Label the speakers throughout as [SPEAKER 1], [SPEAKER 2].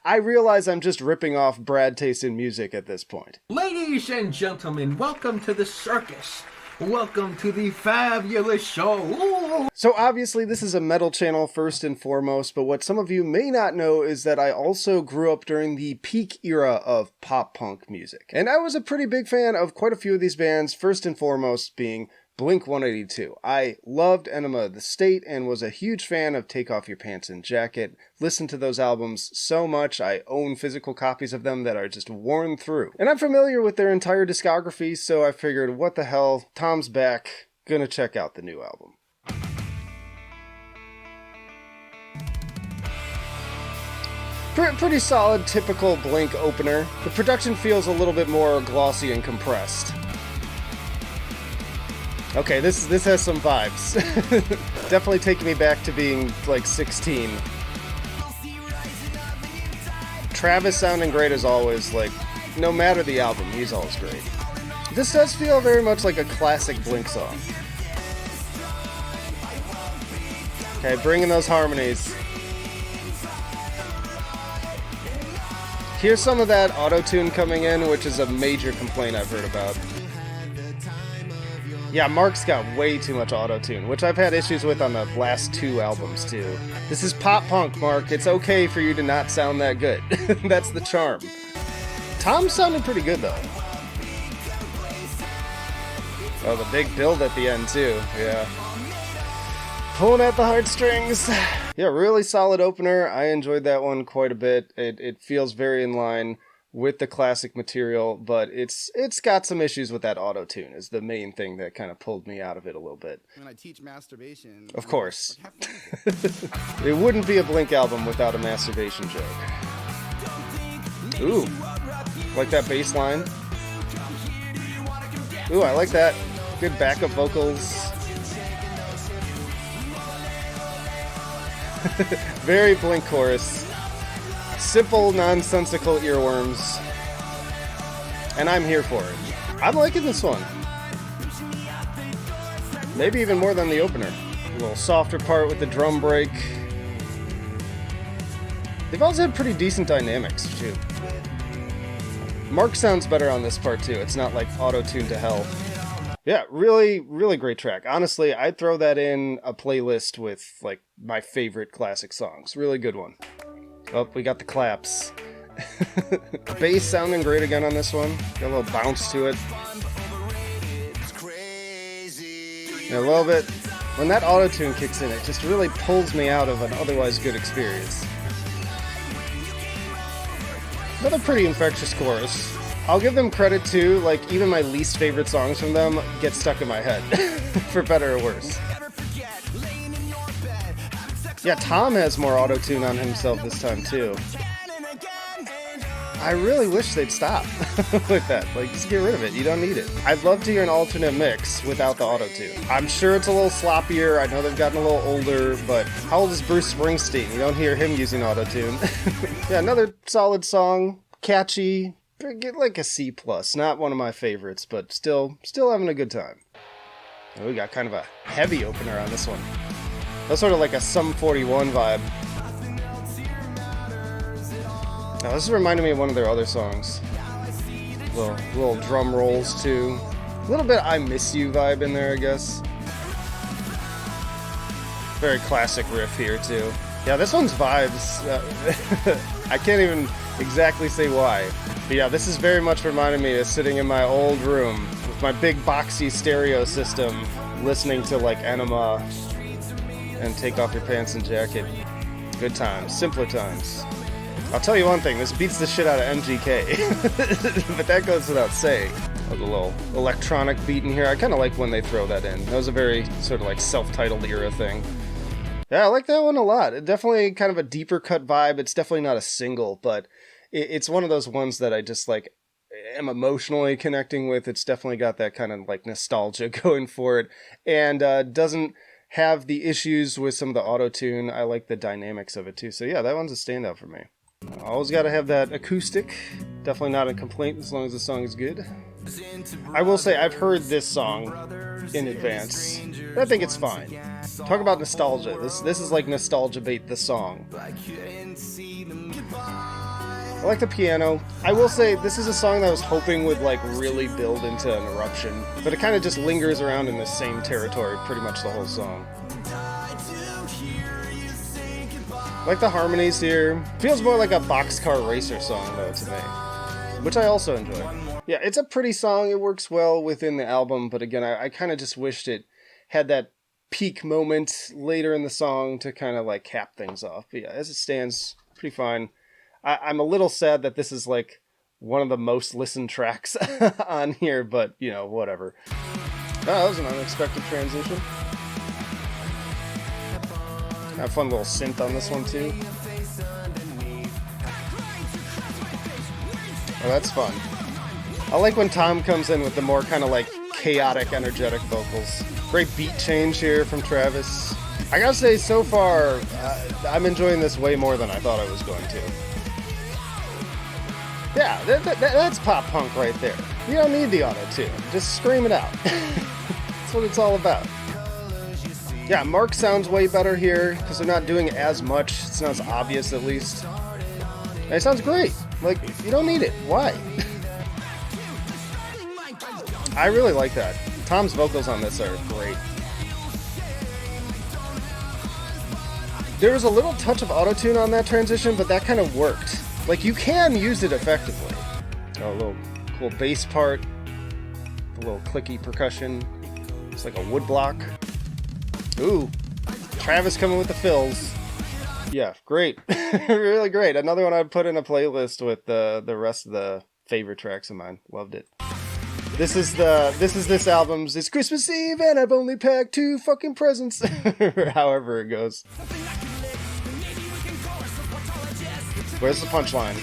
[SPEAKER 1] I realize I'm just ripping off Brad Taste in music at this point.
[SPEAKER 2] Ladies and gentlemen, welcome to the circus. Welcome to the fabulous show. Ooh.
[SPEAKER 1] So obviously this is a metal channel first and foremost, but what some of you may not know is that I also grew up during the peak era of pop punk music. And I was a pretty big fan of quite a few of these bands, first and foremost being Blink-182. I loved Enema of the State and was a huge fan of Take Off Your Pants and Jacket. Listened to those albums so much, I own physical copies of them that are just worn through. And I'm familiar with their entire discography, so I figured, what the hell, Tom's back, gonna check out the new album. Pretty solid, typical Blink opener. The production feels a little bit more glossy and compressed. Okay, this has some vibes. Definitely taking me back to being like 16. Travis sounding great as always, like no matter the album, he's always great. This does feel very much like a classic Blink song. Okay, bringing those harmonies. Here's some of that auto-tune coming in, which is a major complaint I've heard about. Yeah, Mark's got way too much auto-tune, which I've had issues with on the last two albums, too. This is pop punk, Mark. It's okay for you to not sound that good. That's the charm. Tom sounded pretty good, though. Oh, the big build at the end, too. Yeah. Pulling at the heartstrings. Yeah, really solid opener. I enjoyed that one quite a bit. It feels very in line with the classic material, but it's got some issues with that auto-tune is the main thing that kind of pulled me out of it a little bit.
[SPEAKER 3] When I teach masturbation...
[SPEAKER 1] Of course. It wouldn't be a Blink album without a masturbation joke. Ooh. Like that bass line. Ooh, I like that. Good backup vocals. Very Blink chorus. Simple, nonsensical earworms. And I'm here for it. I'm liking this one. Maybe even more than the opener. A little softer part with the drum break. They've also had pretty decent dynamics, too. Mark sounds better on this part, too. It's not like auto-tuned to hell. Yeah, really, really great track. Honestly, I'd throw that in a playlist with, like, my favorite classic songs. Really good one. Oh, we got the claps. Bass sounding great again on this one. Got a little bounce to it. And a little bit, when that auto-tune kicks in, it just really pulls me out of an otherwise good experience. Another pretty infectious chorus. I'll give them credit too, like even my least favorite songs from them get stuck in my head, for better or worse. Yeah, Tom has more auto-tune on himself this time, too. I really wish they'd stop with that. Like, just get rid of it. You don't need it. I'd love to hear an alternate mix without the auto-tune. I'm sure it's a little sloppier. I know they've gotten a little older, but how old is Bruce Springsteen? You don't hear him using auto-tune. Yeah, another solid song. Catchy. Get like a C+. Not one of my favorites, but still having a good time. And we got kind of a heavy opener on this one. That's sort of like a Sum 41 vibe. Now, this is reminding me of one of their other songs. Little drum rolls, too. A little bit I Miss You vibe in there, I guess. Very classic riff here, too. Yeah, this one's vibes. I can't even exactly say why. But yeah, this is very much reminding me of sitting in my old room with my big boxy stereo system, listening to, like, Enema and Take Off Your Pants and Jacket. Good times. Simpler times. I'll tell you one thing, this beats the shit out of MGK. But that goes without saying. A little electronic beat in here. I kind of like when they throw that in. That was a very sort of like self-titled era thing. Yeah, I like that one a lot. It definitely kind of a deeper cut vibe. It's definitely not a single, but it's one of those ones that I just like am emotionally connecting with. It's definitely got that kind of like nostalgia going for it. And doesn't have the issues with some of the auto-tune. I like the dynamics of it too. So yeah, that one's a standout for me. Always got to have that acoustic. Definitely not a complaint as long as the song is good. I will say I've heard this song in advance. I think it's fine. Talk about nostalgia. This is like Nostalgia Bait the song. I like the piano. I will say this is a song that I was hoping would like really build into an eruption, but it kind of just lingers around in the same territory pretty much the whole song. I like the harmonies here. Feels more like a boxcar racer song though to me, which I also enjoy. Yeah, it's a pretty song. It works well within the album, but again, I kind of just wished it had that peak moment later in the song to kind of like cap things off. But yeah, as it stands, pretty fine. I'm a little sad that this is like one of the most listened tracks on here, but you know, whatever. Oh, that was an unexpected transition. Got a fun little synth on this one too. Oh, that's fun. I like when Tom comes in with the more kind of like chaotic, energetic vocals. Great beat change here from Travis. I gotta say, so far, I'm enjoying this way more than I thought I was going to. Yeah, that's pop punk right there. You don't need the auto-tune. Just scream it out. That's what it's all about. Yeah, Mark sounds way better here because they're not doing as much. It's not as obvious, at least. And it sounds great. Like, you don't need it. Why? I really like that. Tom's vocals on this are great. There was a little touch of auto-tune on that transition, but that kind of worked. Like, you can use it effectively. Oh, a little cool bass part. A little clicky percussion. It's like a wood block. Ooh. Travis coming with the fills. Yeah, great. Really great. Another one I'd put in a playlist with the rest of the favorite tracks of mine. Loved it. This is this album's It's Christmas Eve and I've only packed 2 fucking presents. Or however it goes. Where's the punchline?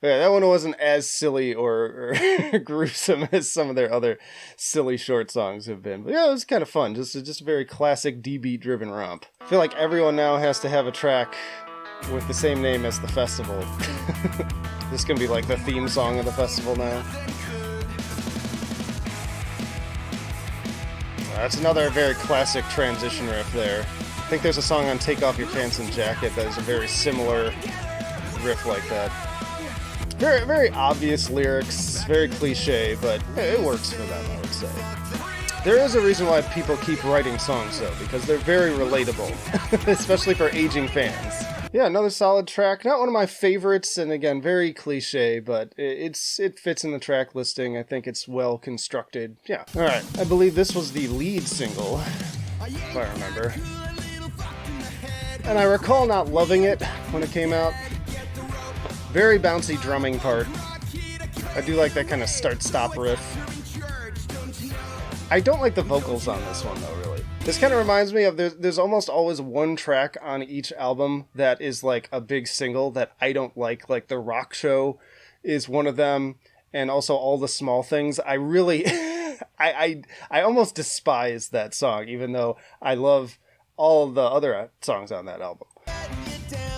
[SPEAKER 1] Yeah, that one wasn't as silly or gruesome as some of their other silly short songs have been. But yeah, it was kind of fun. Just a very classic D-beat driven romp. I feel like everyone now has to have a track with the same name as the festival. This is going to be like the theme song of the festival now. That's another very classic transition riff there. I think there's a song on Take Off Your Pants and Jacket that is a very similar riff like that. Very, very obvious lyrics, very cliche, but it works for them, I would say. There is a reason why people keep writing songs, though, because they're very relatable, especially for aging fans. Yeah, another solid track. Not one of my favorites, and again, very cliche, but it fits in the track listing. I think it's well constructed. Yeah. Alright, I believe this was the lead single, if I remember. And I recall not loving it when it came out. Very bouncy drumming part. I do like that kind of start-stop riff. I don't like the vocals on this one, though, really. This kind of reminds me of there's almost always one track on each album that is like a big single that I don't like. Like The Rock Show is one of them, and also All the Small Things. I really, I almost despise that song, even though I love all the other songs on that album.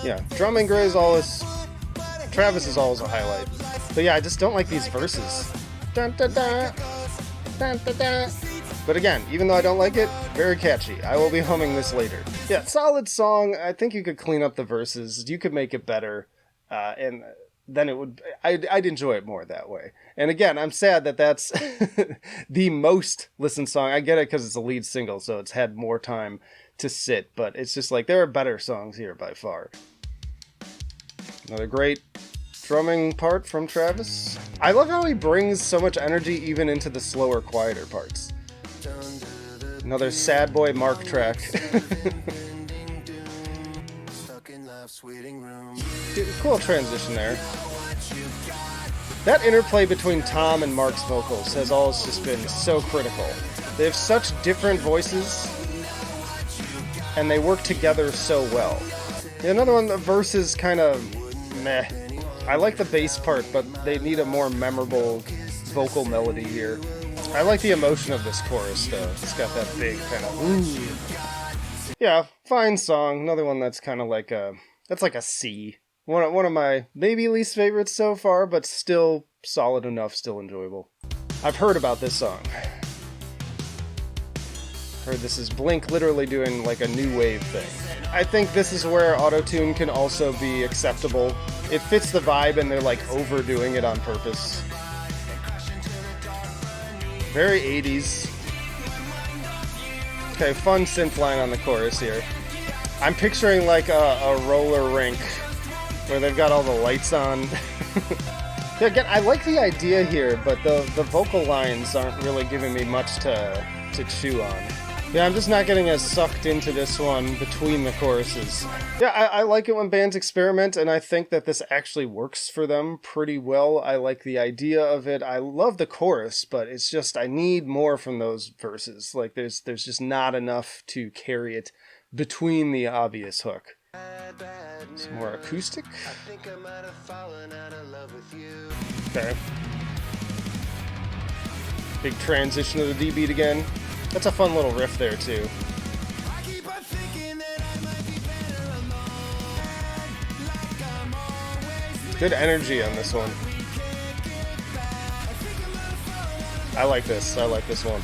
[SPEAKER 1] Yeah, drumming gray is always, Travis is always a highlight. But yeah, I just don't like these verses. Dun, dun, dun, dun, dun, dun. But again, even though I don't like it, very catchy. I will be humming this later. Yeah, solid song. I think you could clean up the verses. You could make it better. And then it would, I'd enjoy it more that way. And again, I'm sad that that's the most listened song. I get it because it's a lead single, so it's had more time to sit. But it's just like, there are better songs here by far. Another great drumming part from Travis. I love how he brings so much energy even into the slower, quieter parts. Another sad boy Mark track. Cool transition there. That interplay between Tom and Mark's vocals has always just been so critical. They have such different voices, and they work together so well. Another one, the verses kind of meh. I like the bass part, but they need a more memorable vocal melody here. I like the emotion of this chorus, though. It's got that big kind of ooh. Yeah, fine song. Another one that's kind of like that's like a C. One of my maybe least favorites so far, but still solid enough, still enjoyable. I've heard about this song. heard this is Blink literally doing like a new wave thing. I think this is where auto-tune can also be acceptable. It fits the vibe and they're like overdoing it on purpose. Very 80s. Okay, fun synth line on the chorus here. I'm picturing like a roller rink where they've got all the lights on. Yeah, again, I like the idea here, but the vocal lines aren't really giving me much to chew on. Yeah, I'm just not getting as sucked into this one between the choruses. Yeah, I like it when bands experiment, and I think that this actually works for them pretty well. I like the idea of it. I love the chorus, but it's just, I need more from those verses. Like, there's just not enough to carry it between the obvious hook. Some more acoustic. Okay. Big transition to the D beat again. That's a fun little riff there too. Good energy on this one. I like this. I like this one.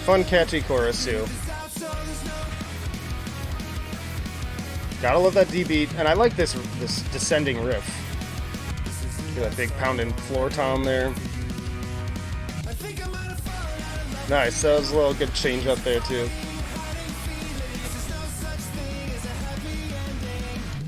[SPEAKER 1] Fun, catchy chorus too. Gotta love that D beat, and I like this descending riff. Get that big pounding floor tom there. Nice, that was a little good change up there too.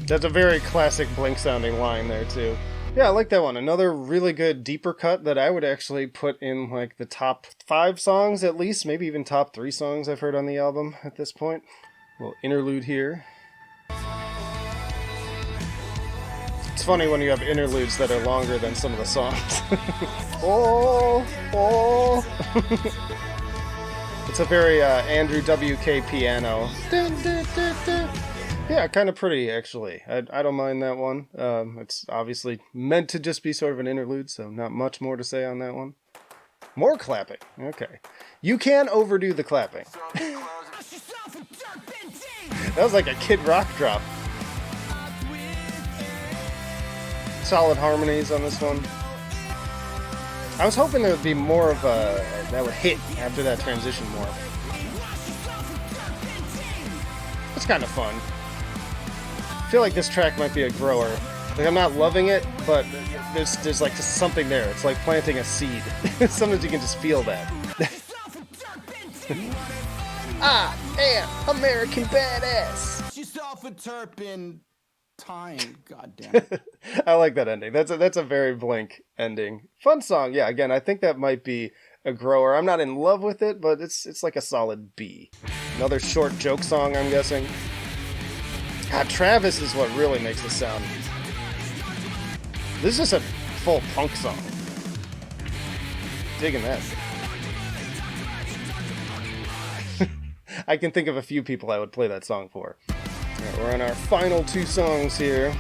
[SPEAKER 1] That's a very classic Blink sounding line there too. Yeah, I like that one. Another really good deeper cut that I would actually put in like the top 5 songs at least, maybe even top 3 songs I've heard on the album at this point. A little interlude here. It's funny when you have interludes that are longer than some of the songs. Oh, oh. It's a very Andrew WK piano. Yeah, kind of pretty, actually. I don't mind that one. It's obviously meant to just be sort of an interlude, so not much more to say on that one. More clapping. Okay. You can overdo the clapping. That was like a Kid Rock drop. Solid harmonies on this one. I was hoping there would be more of a... that would hit after that transition more. It's kind of fun. I feel like this track might be a grower. Like, I'm not loving it, but there's like just something there. It's like planting a seed. Sometimes you can just feel that. I am American badass. She's off a turpin time. Goddamn. I like that ending. That's a very Blink ending. Fun song. Yeah. Again, I think that might be a grower. I'm not in love with it, but it's like a solid B. Another short joke song, I'm guessing. God, Travis is what really makes this sound. This is just a full punk song. Digging that. I can think of a few people I would play that song for. Alright, we're on our final 2 songs here.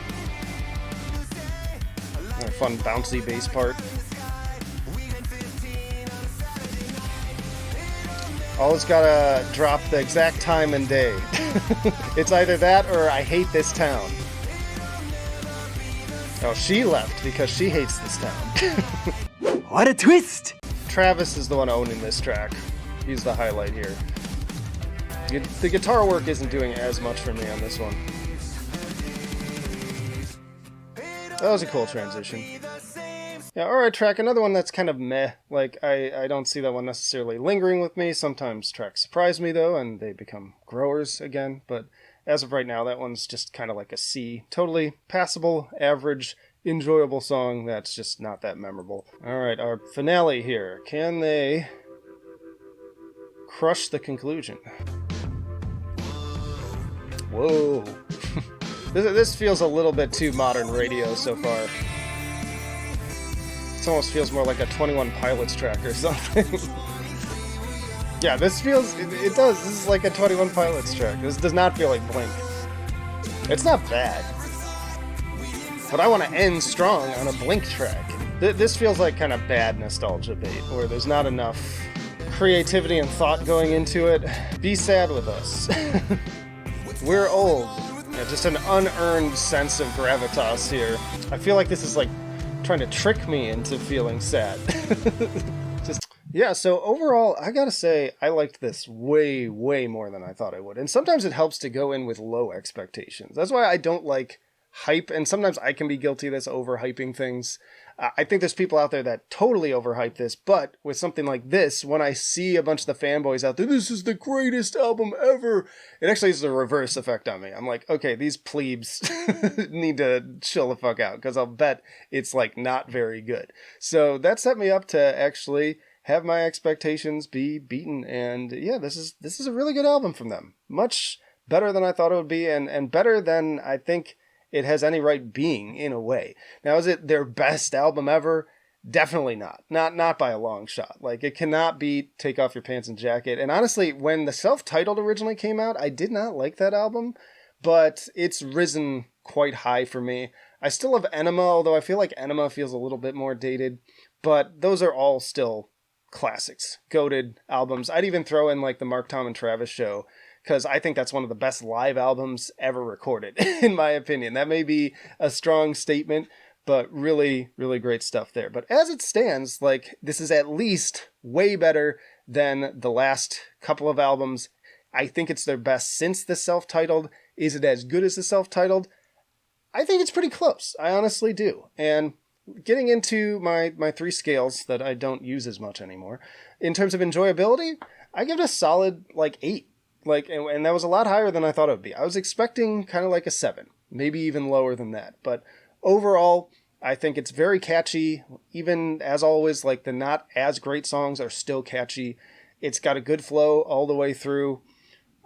[SPEAKER 1] A fun bouncy bass part. Always gotta drop the exact time and day. It's either that or I hate this town. Oh, she left because she hates this town. What a twist! Travis is the one owning this track. He's the highlight here. The guitar work isn't doing as much for me on this one. That was a cool transition. Yeah, alright track, another one that's kind of meh. Like, I don't see that one necessarily lingering with me. Sometimes tracks surprise me though, and they become growers again. But as of right now, that one's just kind of like a C. Totally passable, average, enjoyable song that's just not that memorable. Alright, our finale here. Can they crush the conclusion? Whoa. This feels a little bit too modern radio so far. This almost feels more like a 21 Pilots track or something. Yeah, this feels... It does. This is like a 21 Pilots track. This does not feel like Blink. It's not bad. But I want to end strong on a Blink track. This feels like kind of bad nostalgia bait, where there's not enough creativity and thought going into it. Be sad with us. We're old. Yeah, just an unearned sense of gravitas here. I feel like this is like trying to trick me into feeling sad. Yeah, so overall, I gotta say, I liked this way, way more than I thought I would. And sometimes it helps to go in with low expectations. That's why I don't like hype, and sometimes I can be guilty of this, overhyping things. I think there's people out there that totally overhype this, but with something like this, when I see a bunch of the fanboys out there, this is the greatest album ever, it actually has a reverse effect on me. I'm like, okay, these plebes need to chill the fuck out, because I'll bet it's like not very good. So that set me up to actually have my expectations be beaten, and yeah, this is a really good album from them. Much better than I thought it would be, and better than I think it has any right being, in a way. Now, is it their best album ever? Definitely not. Not by a long shot. Like, it cannot beat Take Off Your Pants and Jacket. And honestly, when the self-titled originally came out, I did not like that album, but it's risen quite high for me. I still love Enema, although I feel like Enema feels a little bit more dated, but those are all still classics, goated albums. I'd even throw in like the Mark, Tom, and Travis show, because I think that's one of the best live albums ever recorded, in my opinion. That may be a strong statement, but really, really great stuff there. But as it stands, like, this is at least way better than the last couple of albums. I think it's their best since the self-titled. Is it as good as the self-titled? I think it's pretty close. I honestly do. And getting into my three scales that I don't use as much anymore, in terms of enjoyability, I give it a solid like 8. Like, and that was a lot higher than I thought it would be. I was expecting kind of like a 7, maybe even lower than that. But overall, I think it's very catchy. Even as always, like, the not as great songs are still catchy. It's got a good flow all the way through.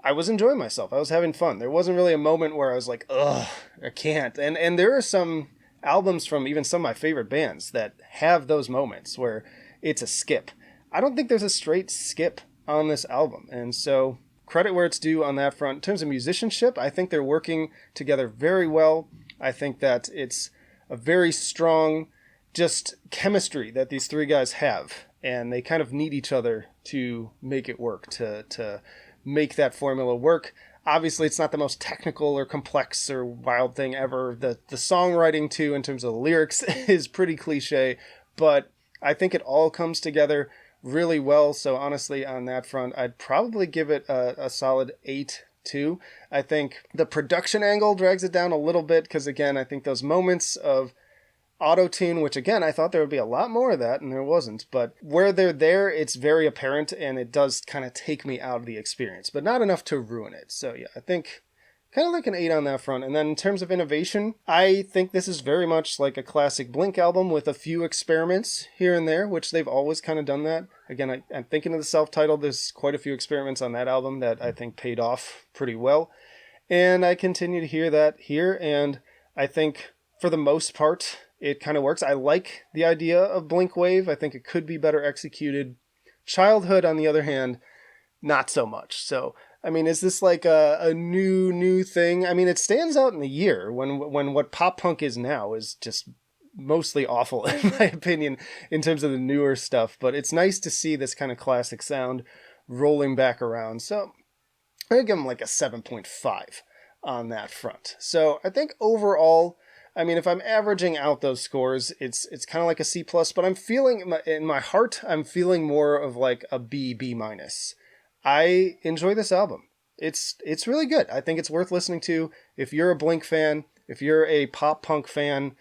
[SPEAKER 1] I was enjoying myself. I was having fun. There wasn't really a moment where I was like, ugh, I can't. And there are some albums from even some of my favorite bands that have those moments where it's a skip. I don't think there's a straight skip on this album. And so credit where it's due on that front. In terms of musicianship, I think they're working together very well. I think that it's a very strong just chemistry that these three guys have, and they kind of need each other to make it work, to make that formula work. Obviously, it's not the most technical or complex or wild thing ever. The songwriting, too, in terms of the lyrics, is pretty cliche, but I think it all comes together really well. So honestly, on that front, I'd probably give it a solid 8 too. I think the production angle drags it down a little bit, because again, I think those moments of auto-tune, which again, I thought there would be a lot more of that, and there wasn't, but where they're there, it's very apparent, and it does kind of take me out of the experience, but not enough to ruin it. So yeah, I think kind of like an 8 on that front. And then in terms of innovation, I think this is very much like a classic Blink album with a few experiments here and there, which they've always kind of done that. Again, I'm thinking of the self-titled. There's quite a few experiments on that album that I think paid off pretty well. And I continue to hear that here, and I think for the most part, it kind of works. I like the idea of Blink Wave. I think it could be better executed. Childhood, on the other hand, not so much. So I mean, is this like a new thing? I mean, it stands out in the year when what pop punk is now is just mostly awful, in my opinion, in terms of the newer stuff. But it's nice to see this kind of classic sound rolling back around. So I'm going to give them like a 7.5 on that front. So I think overall, I mean, if I'm averaging out those scores, it's kind of like a C+, but I'm feeling, in my heart, I'm feeling more of like a B minus. I enjoy this album. It's really good. I think it's worth listening to. If you're a Blink fan, if you're a pop punk fan,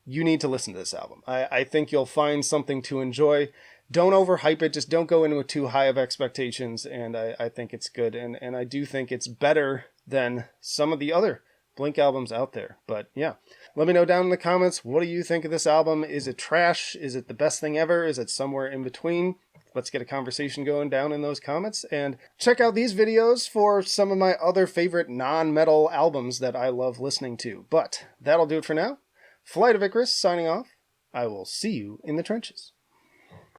[SPEAKER 1] you need to listen to this album. I think you'll find something to enjoy. Don't overhype it. Just don't go in with too high of expectations. And I think it's good. And I do think it's better than some of the other Blink albums out there. But yeah, let me know down in the comments. What do you think of this album? Is it trash? Is it the best thing ever? Is it somewhere in between? Let's get a conversation going down in those comments, and check out these videos for some of my other favorite non-metal albums that I love listening to. But that'll do it for now. Flight of Icarus signing off. I will see you in the trenches.